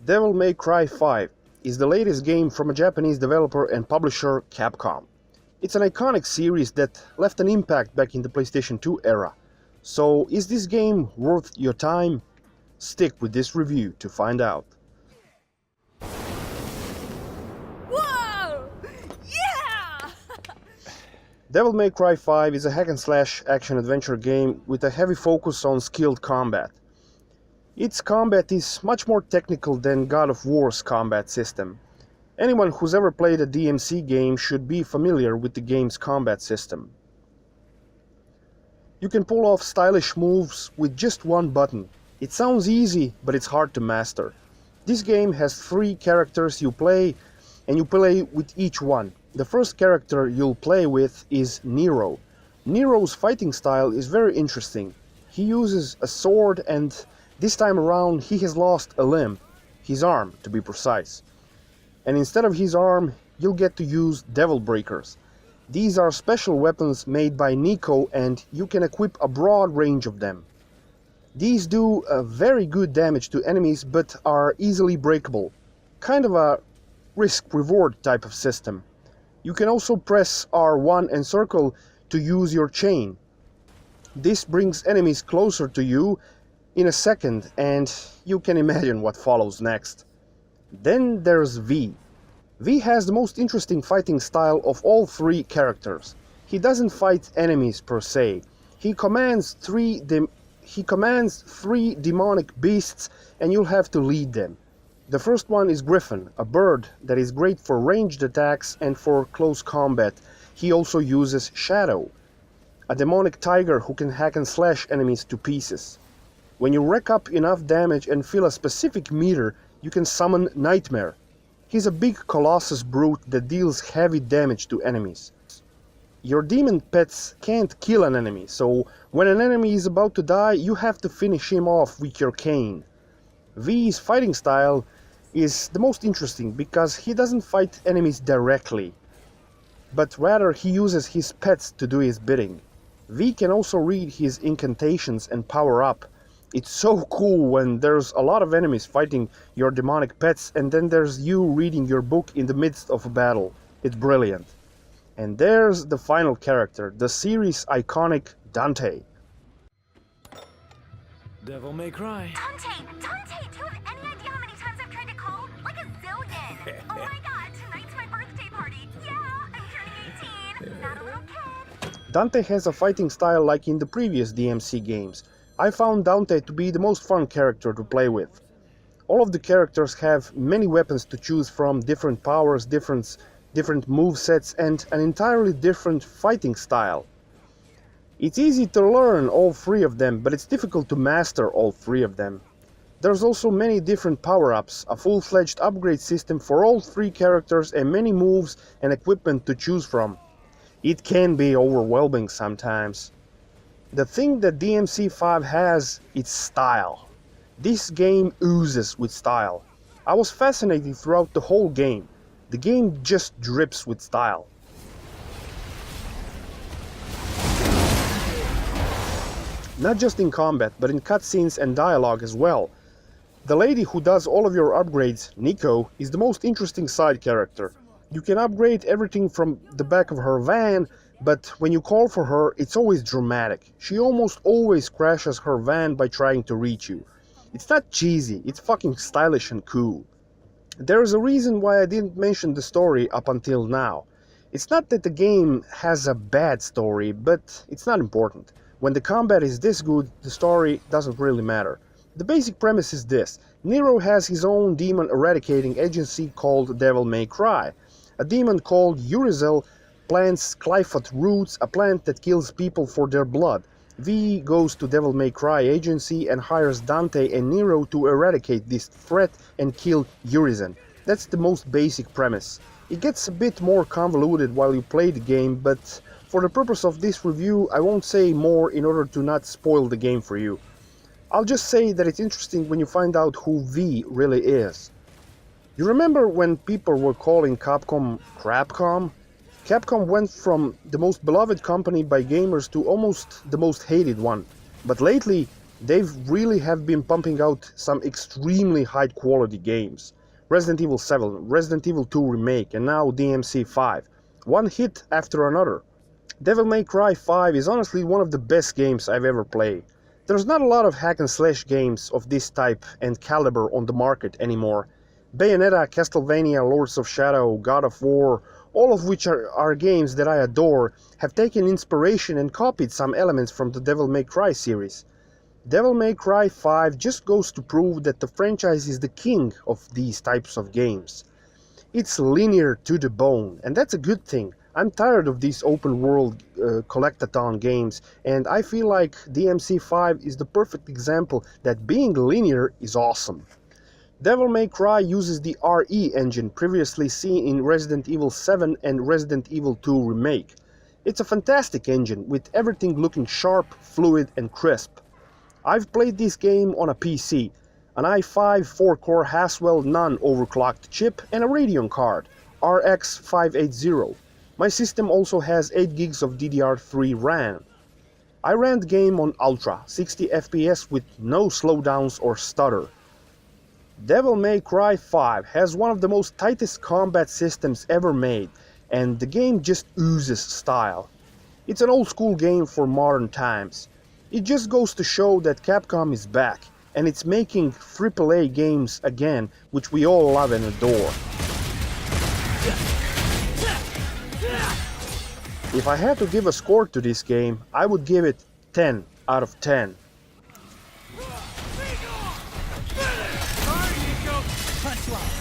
Devil May Cry 5 is the latest game from a Japanese developer and publisher Capcom. It's an iconic series that left an impact back in the PlayStation 2 era. So is this game worth your time? Stick with this review to find out. Whoa! Yeah! Devil May Cry 5 is a hack-and-slash action-adventure game with a heavy focus on skilled combat. Its combat is much more technical than God of War's combat system. Anyone who's ever played a DMC game should be familiar with the game's combat system. You can pull off stylish moves with just one button. It sounds easy, but it's hard to master. This game has 3 characters you play, and you play with each one. The first character you'll play with is Nero. Nero's fighting style is very interesting. He uses a sword, and this time around he has lost a limb, his arm to be precise. And instead of his arm, you'll get to use Devil Breakers. These are special weapons made by Nico, and you can equip a broad range of them. These do a very good damage to enemies but are easily breakable. Kind of a risk-reward type of system. You can also press R1 and circle to use your chain. This brings enemies closer to you in a second, and you can imagine what follows next. Then there's V. V has the most interesting fighting style of all 3 characters. He doesn't fight enemies per se. He commands 3 demonic beasts, and you'll have to lead them. The first one is Griffin, a bird that is great for ranged attacks and for close combat. He also uses Shadow, a demonic tiger who can hack and slash enemies to pieces. When you rack up enough damage and fill a specific meter, you can summon Nightmare. He's a big colossus brute that deals heavy damage to enemies. Your demon pets can't kill an enemy, so when an enemy is about to die, you have to finish him off with your cane. V's fighting style is the most interesting because he doesn't fight enemies directly, but rather he uses his pets to do his bidding. V can also read his incantations and power up. It's so cool when there's a lot of enemies fighting your demonic pets, and then there's you reading your book in the midst of a battle. It's brilliant. And there's the final character, the series' iconic Dante. Devil May Cry. Dante! Dante! Do you have any idea how many times I've tried to call? Like a zillion! Oh my god, tonight's my birthday party! Yeah, I'm turning 18! Not a little kid! Dante has a fighting style like in the previous DMC games. I found Dante to be the most fun character to play with. All of the characters have many weapons to choose from, different powers, different movesets, and an entirely different fighting style. It's easy to learn all 3 of them, but it's difficult to master all 3 of them. There's also many different power-ups, a full-fledged upgrade system for all 3 characters, and many moves and equipment to choose from. It can be overwhelming sometimes. The thing that DMC5 has is style. This game oozes with style. I was fascinated throughout the whole game. The game just drips with style. Not just in combat, but in cutscenes and dialogue as well. The lady who does all of your upgrades, Nico, is the most interesting side character. You can upgrade everything from the back of her van, but when you call for her, it's always dramatic. She almost always crashes her van by trying to reach you. It's not cheesy, it's fucking stylish and cool. There's a reason why I didn't mention the story up until now. It's not that the game has a bad story, but it's not important. When the combat is this good, the story doesn't really matter. The basic premise is this. Nero has his own demon eradicating agency called Devil May Cry. A demon called Urizel plants Qliphoth roots, a plant that kills people for their blood. V goes to Devil May Cry agency and hires Dante and Nero to eradicate this threat and kill Urizen. That's the most basic premise. It gets a bit more convoluted while you play the game, but for the purpose of this review I won't say more in order to not spoil the game for you. I'll just say that it's interesting when you find out who V really is. You remember when people were calling Capcom Crapcom? Capcom went from the most beloved company by gamers to almost the most hated one. But lately, They really have been pumping out some extremely high quality games. Resident Evil 7, Resident Evil 2 Remake, and now DMC5. One hit after another. Devil May Cry 5 is honestly one of the best games I've ever played. There's not a lot of hack and slash games of this type and caliber on the market anymore. Bayonetta, Castlevania, Lords of Shadow, God of War, all of which are games that I adore, have taken inspiration and copied some elements from the Devil May Cry series. Devil May Cry 5 just goes to prove that the franchise is the king of these types of games. It's linear to the bone, and that's a good thing. I'm tired of these open world collectathon games, and I feel like DMC5 is the perfect example that being linear is awesome. Devil May Cry uses the RE engine previously seen in Resident Evil 7 and Resident Evil 2 Remake. It's a fantastic engine with everything looking sharp, fluid and crisp. I've played this game on a PC, an i5 4-core Haswell non-overclocked chip and a Radeon card, RX 580. My system also has 8 gigs of DDR3 RAM. I ran the game on Ultra, 60 FPS with no slowdowns or stutter. Devil May Cry 5 has one of the most tightest combat systems ever made, and the game just oozes style. It's an old school game for modern times. It just goes to show that Capcom is back, and it's making AAA games again, which we all love and adore. If I had to give a score to this game, I would give it 10 out of 10. Punchline.